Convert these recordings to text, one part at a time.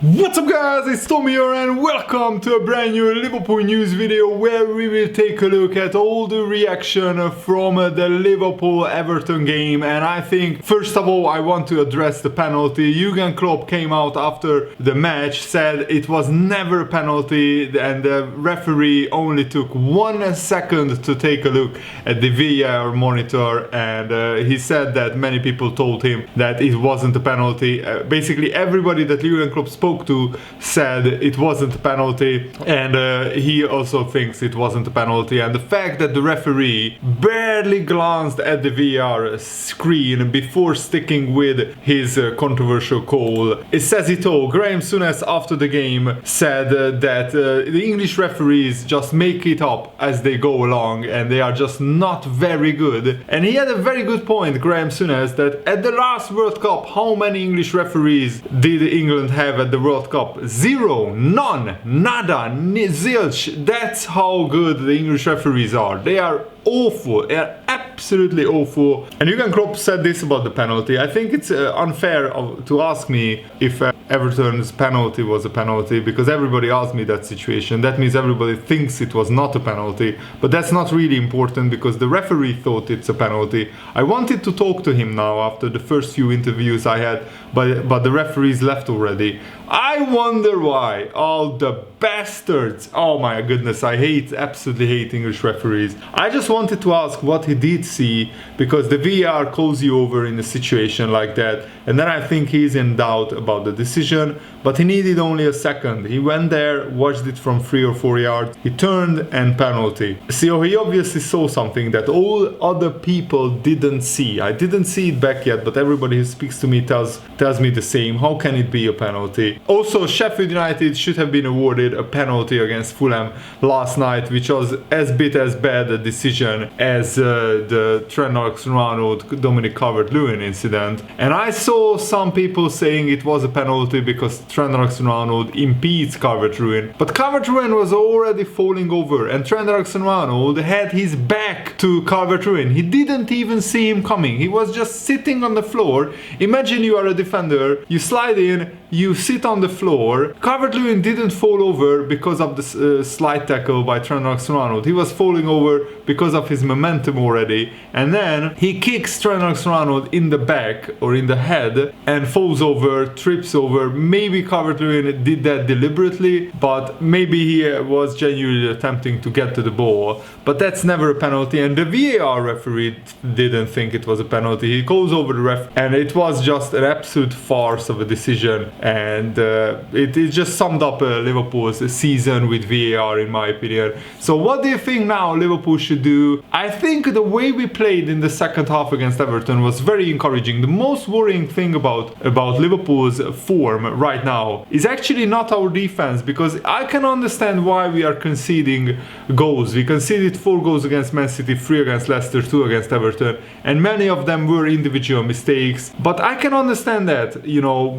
What's up guys, it's Tommy here and welcome to a brand new Liverpool news video where we will take a look at all the reaction from the Liverpool-Everton game. And I think first of all I want to address the penalty. Klopp came out after the match, said it was never a penalty and the referee only took 1 second to take a look at the VAR monitor, and he said that many people told him that it wasn't a penalty. Basically everybody that Klopp spoke to said it wasn't a penalty, and he also thinks it wasn't a penalty. And the fact that the referee barely glanced at the VAR screen before sticking with his controversial call, it says it all. Graham Souness after the game said that the English referees just make it up as they go along and they are just not very good. And he had a very good point, Graham Souness, that at the last World Cup, how many English referees did England have at the World Cup? Zero, none, nada, zilch. That's how good the English referees are. They are awful. They are absolutely awful. And Klopp said this about the penalty. I think it's unfair to ask me if Everton's penalty was a penalty, because everybody asked me that situation. That means everybody thinks it was not a penalty, but that's not really important because the referee thought it's a penalty. I wanted to talk to him now after the first few interviews I had, but the referees left already. I wonder why. All the bastards. Oh my goodness, I absolutely hate English referees. I just wanted to ask what he did see, because the VAR calls you over in a situation like that, and then I think he's in doubt about the decision, but he needed only a second. He went there, watched it from 3 or 4 yards, he turned and penalty. So he obviously saw something that all other people didn't see. I didn't see it back yet, but everybody who speaks to me tells me the same. How can it be a penalty? Also, Sheffield United should have been awarded a penalty against Fulham last night, which was as bad a decision as the Trent Alexander-Arnold-Dominic Calvert-Lewin incident. And I saw some people saying it was a penalty because Trent Alexander-Arnold impedes Calvert-Lewin. But Calvert-Lewin was already falling over and Trent Alexander-Arnold had his back to Calvert-Lewin. He didn't even see him coming. He was just sitting on the floor. Imagine you are a defender, you slide in, you sit on the floor. Calvert-Lewin didn't fall over because of the slide tackle by Trent Alexander-Arnold. He was falling over because of his momentum already. And then he kicks Trent Alexander-Arnold in the back or in the head and falls over, trips over. Maybe Calvert-Lewin did that deliberately, but maybe he was genuinely attempting to get to the ball. But that's never a penalty, and the VAR referee didn't think it was a penalty. He calls over the ref, and it was just an absolute farce of a decision. And it just summed up Liverpool's season with VAR, in my opinion. So what do you think now Liverpool should do? I think the way we played in the second half against Everton was very encouraging. The most worrying thing about Liverpool's form right now is actually not our defense, because I can understand why we are conceding goals. We conceded 4 goals against Man City, 3 against Leicester, 2 against Everton, and many of them were individual mistakes. But I can understand that,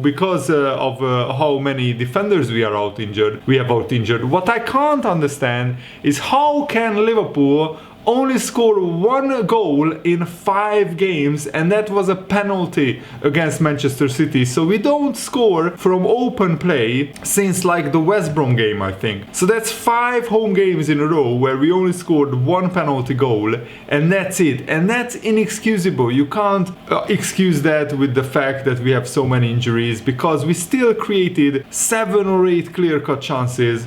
because of how many defenders we have out injured. What I can't understand is how can Liverpool only score 1 goal in 5 games, and that was a penalty against Manchester City. So we don't score from open play since like the West Brom game, I think. So that's 5 home games in a row where we only scored 1 penalty goal, and that's it. And that's inexcusable. You can't excuse that with the fact that we have so many injuries, because we still created 7 or 8 clear-cut chances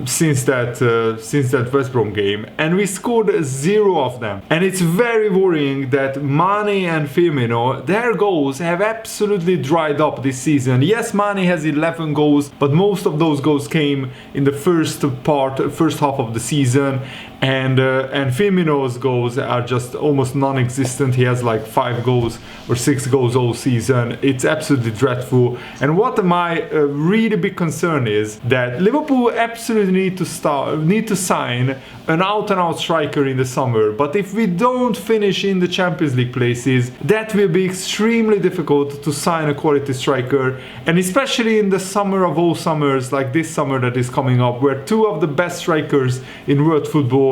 since that West Brom game, and we scored 0 of them. And it's very worrying that Mane and Firmino, their goals have absolutely dried up this season. Yes, Mane has 11 goals, but most of those goals came in the first half of the season. And Firmino's goals are just almost non-existent. He has like 5 goals or 6 goals all season. It's absolutely dreadful. And what my really big concern is that Liverpool absolutely need to sign an out-and-out striker in the summer. But if we don't finish in the Champions League places, that will be extremely difficult to sign a quality striker. And especially in the summer of all summers, like this summer that is coming up, where 2 of the best strikers in world football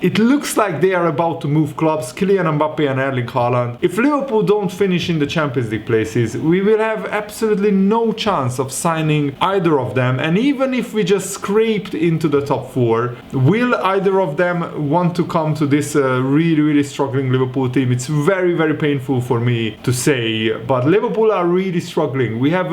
it looks like they are about to move clubs, Kylian Mbappe and Erling Haaland. If Liverpool don't finish in the Champions League places, we will have absolutely no chance of signing either of them. And even if we just scraped into the top 4, will either of them want to come to this really struggling Liverpool team? It's very painful for me to say, but Liverpool are really struggling. We have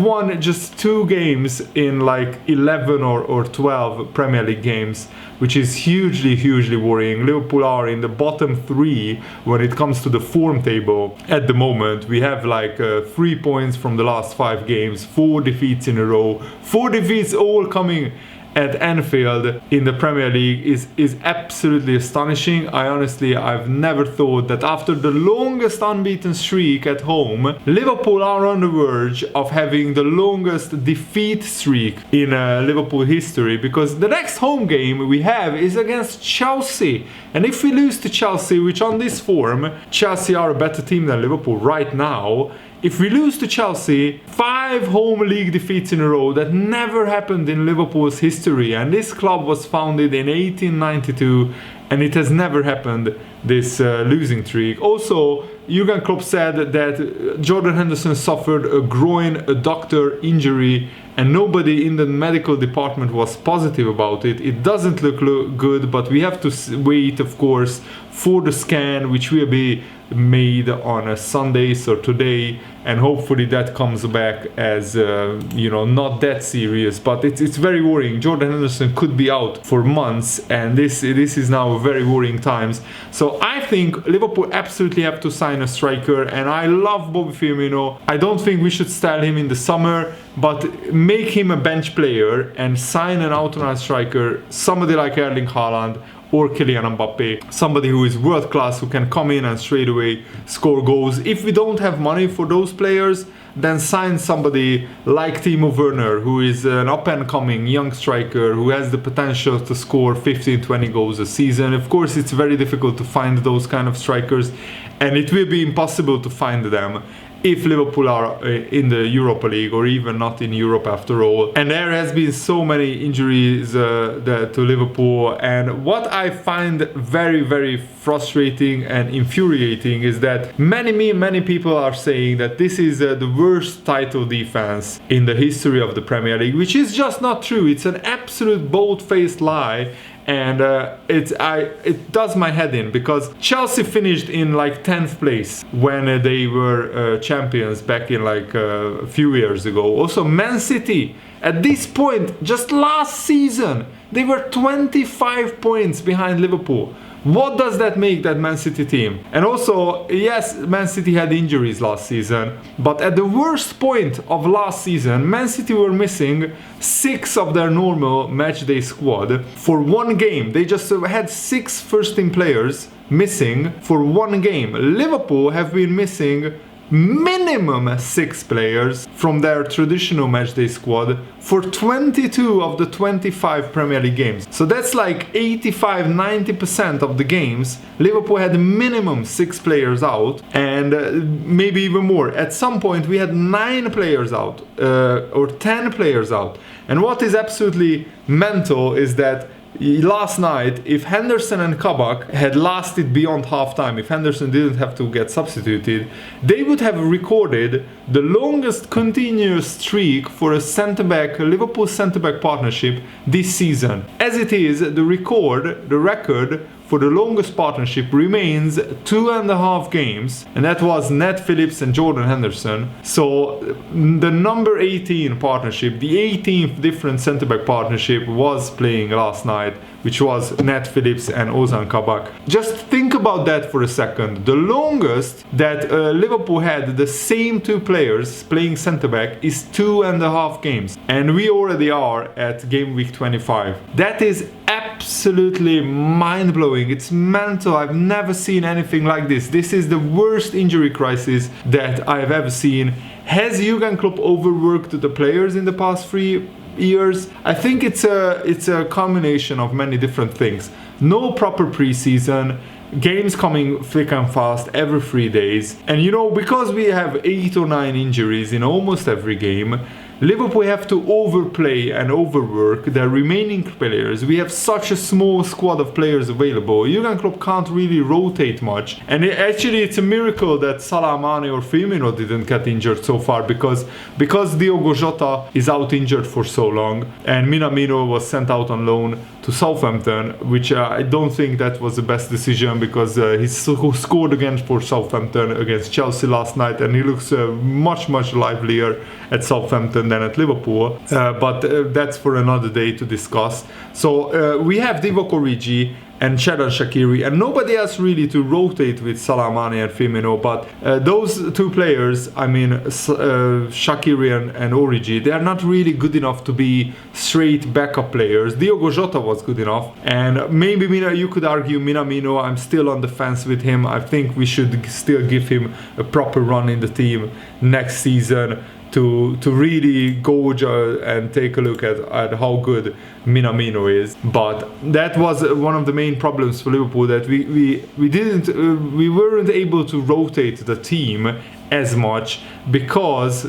won just 2 games in like 11 or 12 Premier League games, which is hugely worrying. Liverpool are in the bottom 3 when it comes to the form table at the moment. We have like 3 points from the last 5 games, 4 defeats in a row, 4 defeats all coming at Anfield in the Premier League is absolutely astonishing. I've never thought that after the longest unbeaten streak at home, Liverpool are on the verge of having the longest defeat streak in Liverpool history, because the next home game we have is against Chelsea. And if we lose to Chelsea, which on this form, Chelsea are a better team than Liverpool right now, if we lose to Chelsea, 5 home league defeats in a row, that never happened in Liverpool's history. And this club was founded in 1892 and it has never happened, this losing streak. Also, Jurgen Klopp said that Jordan Henderson suffered a groin adductor injury and nobody in the medical department was positive about it. It doesn't look good, but we have to wait, of course, for the scan, which will be made on a Sunday, so today, and hopefully that comes back as not that serious, but it's very worrying. Jordan Henderson could be out for months, and this is now very worrying times. So I think Liverpool absolutely have to sign a striker, and I love Bobby Firmino. I don't think we should sell him in the summer, but make him a bench player and sign an out-and-out striker, somebody like Erling Haaland or Kylian Mbappe, somebody who is world class, who can come in and straight away score goals. If we don't have money for those players, then sign somebody like Timo Werner, who is an up-and-coming young striker who has the potential to score 15-20 goals a season. Of course, it's very difficult to find those kind of strikers, and it will be impossible to find them if Liverpool are in the Europa League, or even not in Europe after all. And there has been so many injuries to Liverpool, and what I find very frustrating and infuriating is that many people are saying that this is the worst title defense in the history of the Premier League, which is just not true. It's an absolute bold-faced lie. And it does my head in, because Chelsea finished in like 10th place when they were champions back in like a few years ago. Also, Man City, at this point, just last season, they were 25 points behind Liverpool. What does that make that Man City team? And also, yes, Man City had injuries last season, but at the worst point of last season, Man City were missing 6 of their normal matchday squad for one game. They just had 6 first-team players missing for one game. Liverpool have been missing minimum 6 players from their traditional matchday squad for 22 of the 25 Premier League games. So that's like 85-90% of the games Liverpool had minimum 6 players out, and maybe even more. At some point we had 9 players out or 10 players out. And what is absolutely mental is that last night, if Henderson and Kabak had lasted beyond half-time, if Henderson didn't have to get substituted, they would have recorded the longest continuous streak for a Liverpool centre-back partnership this season. As it is, the record for the longest partnership remains 2.5 games, and that was Nat Phillips and Jordan Henderson. So the number 18 partnership, the 18th different centre-back partnership, was playing last night, which was Nat Phillips and Ozan Kabak. Just think about that for a second. The longest that Liverpool had the same 2 players playing centre-back is 2.5 games, and we already are at game week 25. That is absolutely mind-blowing. It's mental. I've never seen anything like this. This is the worst injury crisis that I've ever seen. Has Jurgen Klopp overworked the players in the past 3 years? I think it's a combination of many different things. No proper preseason, games coming thick and fast every 3 days, and because we have 8 or 9 injuries in almost every game, Liverpool have to overplay and overwork their remaining players. We have such a small squad of players available. Jurgen Klopp can't really rotate much. And actually it's a miracle that Salah, Mane or Firmino didn't get injured so far, because Diogo Jota is out injured for so long and Minamino was sent out on loan to Southampton, which I don't think that was the best decision, because he scored again for Southampton against Chelsea last night, and he looks much livelier at Southampton than at Liverpool, but that's for another day to discuss. So we have Divock Origi and Xherdan Shaqiri, and nobody else really to rotate with Salah, Mane and Firmino. But those two players, I mean Shaqiri and Origi, they are not really good enough to be straight backup players. Diogo Jota was good enough, and maybe you could argue Minamino. I'm still on the fence with him. I think we should still give him a proper run in the team next season to really gauge and take a look at how good Minamino is. But that was one of the main problems for Liverpool, that we weren't able to rotate the team as much because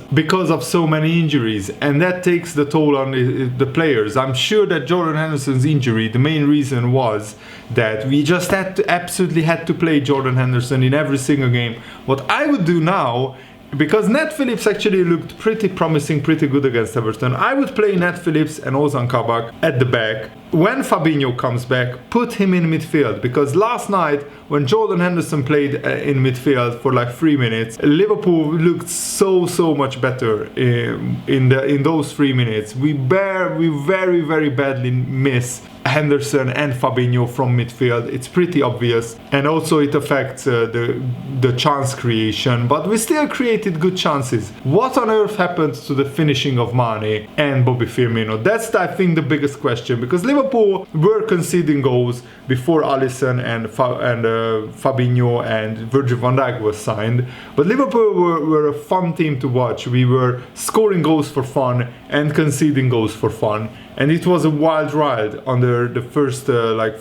of so many injuries, and that takes the toll on the players. I'm sure that Jordan Henderson's injury, the main reason was that we just absolutely had to play Jordan Henderson in every single game. What I would do now, because Nat Phillips actually looked pretty promising, pretty good against Everton, I would play Nat Phillips and Ozan Kabak at the back. When Fabinho comes back, put him in midfield, because last night when Jordan Henderson played in midfield for like 3 minutes, Liverpool looked so much better in those 3 minutes. We very badly miss Henderson and Fabinho from midfield. It's pretty obvious, and also it affects the chance creation, but we still created good chances. What on earth happened to the finishing of Mane and Bobby Firmino? That's, I think, the biggest question, because Liverpool were conceding goals before Alisson and Fabinho and Virgil van Dijk was signed, but Liverpool were a fun team to watch. We were scoring goals for fun and conceding goals for fun, and it was a wild ride under the first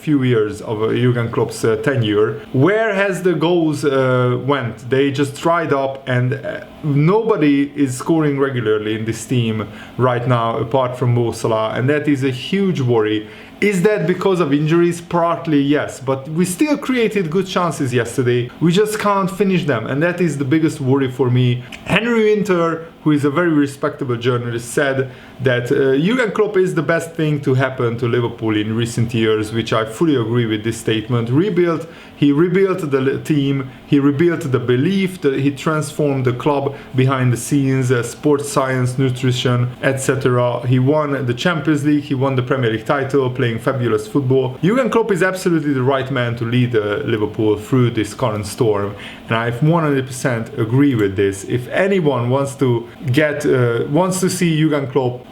few years of Jurgen Klopp's tenure. Where has the goals went? They just dried up, and nobody is scoring regularly in this team right now apart from Mo Salah, and that is a huge worry. Is that because of injuries? Partly yes, but we still created good chances yesterday. We just can't finish them, and that is the biggest worry for me. Henry Winter, who is a very respectable journalist, said that Jurgen Klopp is the best thing to happen to Liverpool in recent years, which I fully agree with this statement. He rebuilt the team, he rebuilt the belief, he transformed the club behind the scenes, sports science, nutrition, etc. He won the Champions League, he won the Premier League title, playing fabulous football. Jurgen Klopp is absolutely the right man to lead Liverpool through this current storm, and I 100% agree with this. If anyone wants to see Jurgen Klopp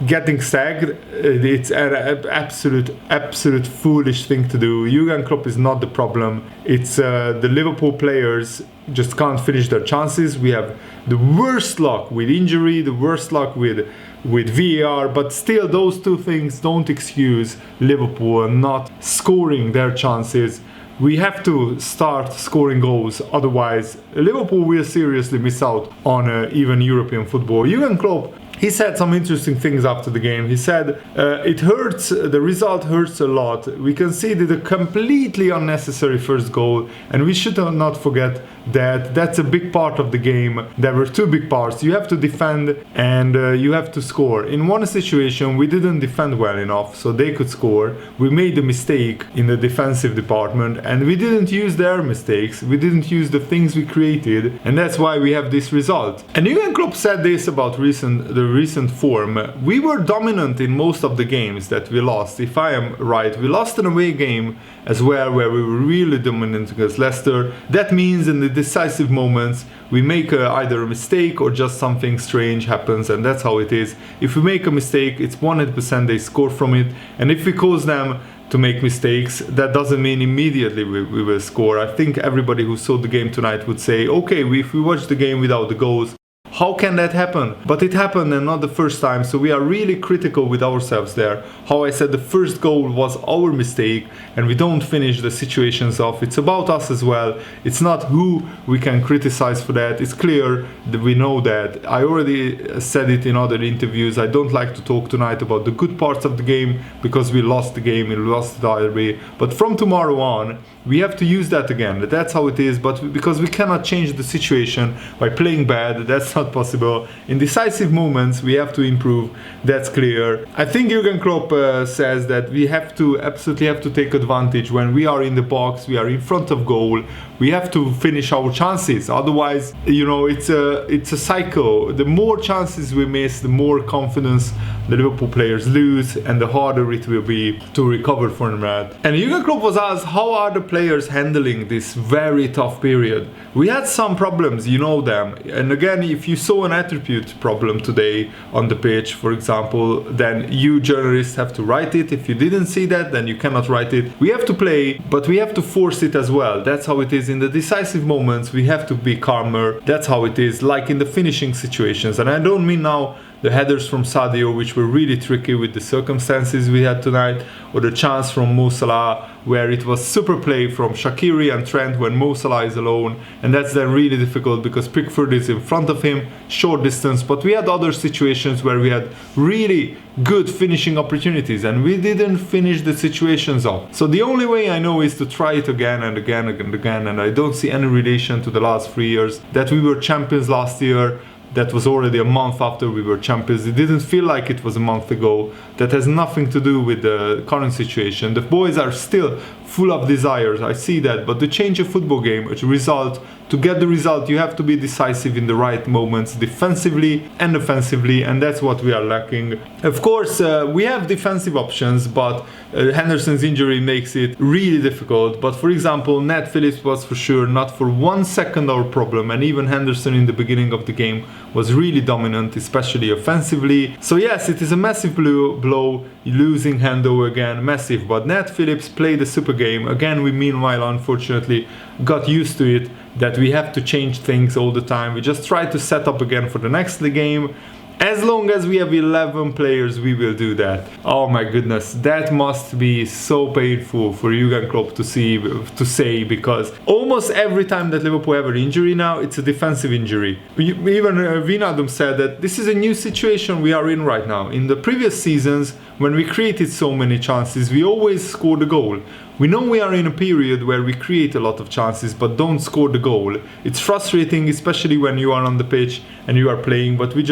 getting sacked, it's an absolute foolish thing to do. Jurgen Klopp is not the problem. It's the Liverpool players just can't finish their chances. We have the worst luck with injury, the worst luck with VAR, but still those two things don't excuse Liverpool not scoring their chances. We have to start scoring goals, otherwise Liverpool will seriously miss out on even European football. Jurgen Klopp, he said some interesting things after the game. He said, it hurts, the result hurts a lot. We conceded a completely unnecessary first goal, and we should not forget that that's a big part of the game. There were two big parts. You have to defend and you have to score. In one situation, we didn't defend well enough, so they could score. We made a mistake in the defensive department, and we didn't use their mistakes. We didn't use the things we created, and that's why we have this result. And Jurgen Klopp said this about the recent form. We were dominant in most of the games that we lost. If I am right, we lost an away game as well, where we were really dominant against Leicester. That means in the decisive moments we make either a mistake or just something strange happens, and that's how it is. If we make a mistake, it's 100% they score from it, and if we cause them to make mistakes, that doesn't mean immediately we will score. I think everybody who saw the game tonight would say, okay, if we watch the game without the goals, how can that happen? But it happened, and not the first time, so we are really critical with ourselves there. How I said the first goal was our mistake, and we don't finish the situations off. It's about us as well. It's not who we can criticize for that. It's clear that we know that. I already said it in other interviews. I don't like to talk tonight about the good parts of the game, because we lost the game, we lost the derby. But from tomorrow on, we have to use that again. That's how it is. But because we cannot change the situation by playing bad, that's not possible. In decisive moments, we have to improve. That's clear. I think Jurgen Klopp says that we absolutely have to take advantage when we are in the box, we are in front of goal. We have to finish our chances. Otherwise, it's a cycle. The more chances we miss, the more confidence the Liverpool players lose, and the harder it will be to recover from that. And Jurgen Klopp was asked, how are the players handling this very tough period? We had some problems, you know them. And again, if you saw an attribute problem today on the pitch, for example, then you journalists have to write it. If you didn't see that, then you cannot write it. We have to play, but we have to force it as well. That's how it is. In the decisive moments, we have to be calmer. That's how it is, like in the finishing situations. And I don't mean now the headers from Sadio, which were really tricky with the circumstances we had tonight, or the chance from Mo Salah, where it was super play from Shaqiri and Trent when Mo Salah is alone, and that's then really difficult because Pickford is in front of him, short distance. But we had other situations where we had really good finishing opportunities, and we didn't finish the situations off. So the only way I know is to try it again and again and again, and I don't see any relation to the last 3 years. That we were champions last year, that was already a month after we were champions. It didn't feel like it was a month ago. That has nothing to do with the current situation. The boys are still full of desires, I see that, but to change a football game, to get the result, you have to be decisive in the right moments, defensively and offensively, and that's what we are lacking. Of course, we have defensive options, but Henderson's injury makes it really difficult. But for example, Nat Phillips was for sure not for 1 second our problem, and even Henderson in the beginning of the game was really dominant, especially offensively. So yes, it is a massive blow, losing Hendo again, massive, but Nat Phillips played a super game. Again, we meanwhile unfortunately got used to it, that we have to change things all the time. We just try to set up again for the next game. As long as we have 11 players, we will do that. Oh my goodness, that must be so painful for Jurgen Klopp to say, because almost every time that Liverpool have an injury now, it's a defensive injury. Even Wijnaldum said that this is a new situation we are in right now. In the previous seasons, when we created so many chances, we always scored a goal. We know we are in a period where we create a lot of chances but don't score the goal. It's frustrating, especially when you are on the pitch and you are playing, but we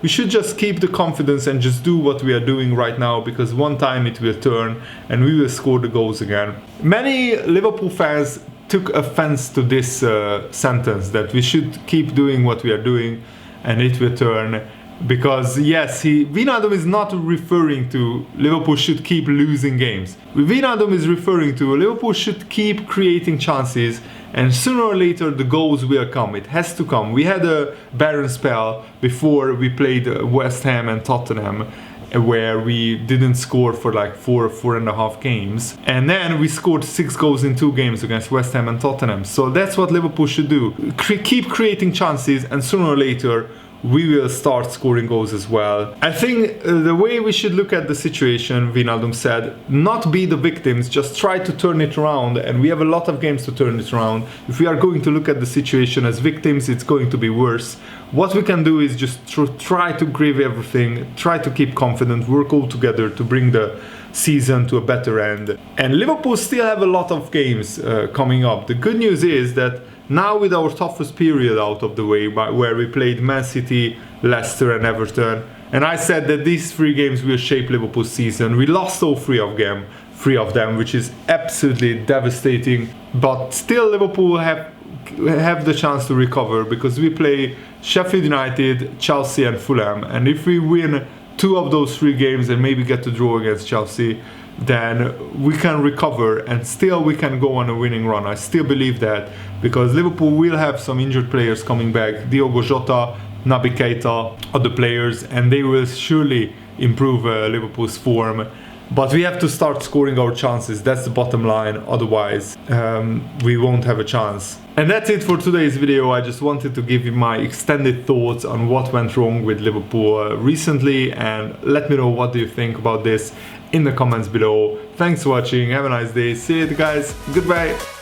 should just keep the confidence and just do what we are doing right now, because one time it will turn and we will score the goals again. Many Liverpool fans took offense to this sentence, that we should keep doing what we are doing and it will turn. Because yes, Wijnaldum is not referring to Liverpool should keep losing games. Wijnaldum is referring to Liverpool should keep creating chances, and sooner or later the goals will come. It has to come. We had a barren spell before we played West Ham and Tottenham, where we didn't score for like 4.5 games, and then we scored 6 goals in 2 games against West Ham and Tottenham. So that's what Liverpool should do. Keep creating chances, and sooner or later we will start scoring goals as well. I think the way we should look at the situation, Wijnaldum said, not be the victims, just try to turn it around, and we have a lot of games to turn it around. If we are going to look at the situation as victims, it's going to be worse. What we can do is just try to grip everything, try to keep confident, work all together to bring the season to a better end. And Liverpool still have a lot of games coming up. The good news is that now, with our toughest period out of the way, where we played Man City, Leicester and Everton, and I said that these 3 games will shape Liverpool's season. We lost all 3 of them, which is absolutely devastating. But still, Liverpool have the chance to recover, because we play Sheffield United, Chelsea and Fulham. And if we win 2 of those 3 games and maybe get to draw against Chelsea, then we can recover and still we can go on a winning run. I still believe that, because Liverpool will have some injured players coming back. Diogo Jota, Naby Keita are the players, and they will surely improve Liverpool's form. But we have to start scoring our chances. That's the bottom line. Otherwise, we won't have a chance. And that's it for today's video. I just wanted to give you my extended thoughts on what went wrong with Liverpool recently, and let me know what do you think about this in the comments below. Thanks for watching. Have a nice day. See you guys. Goodbye.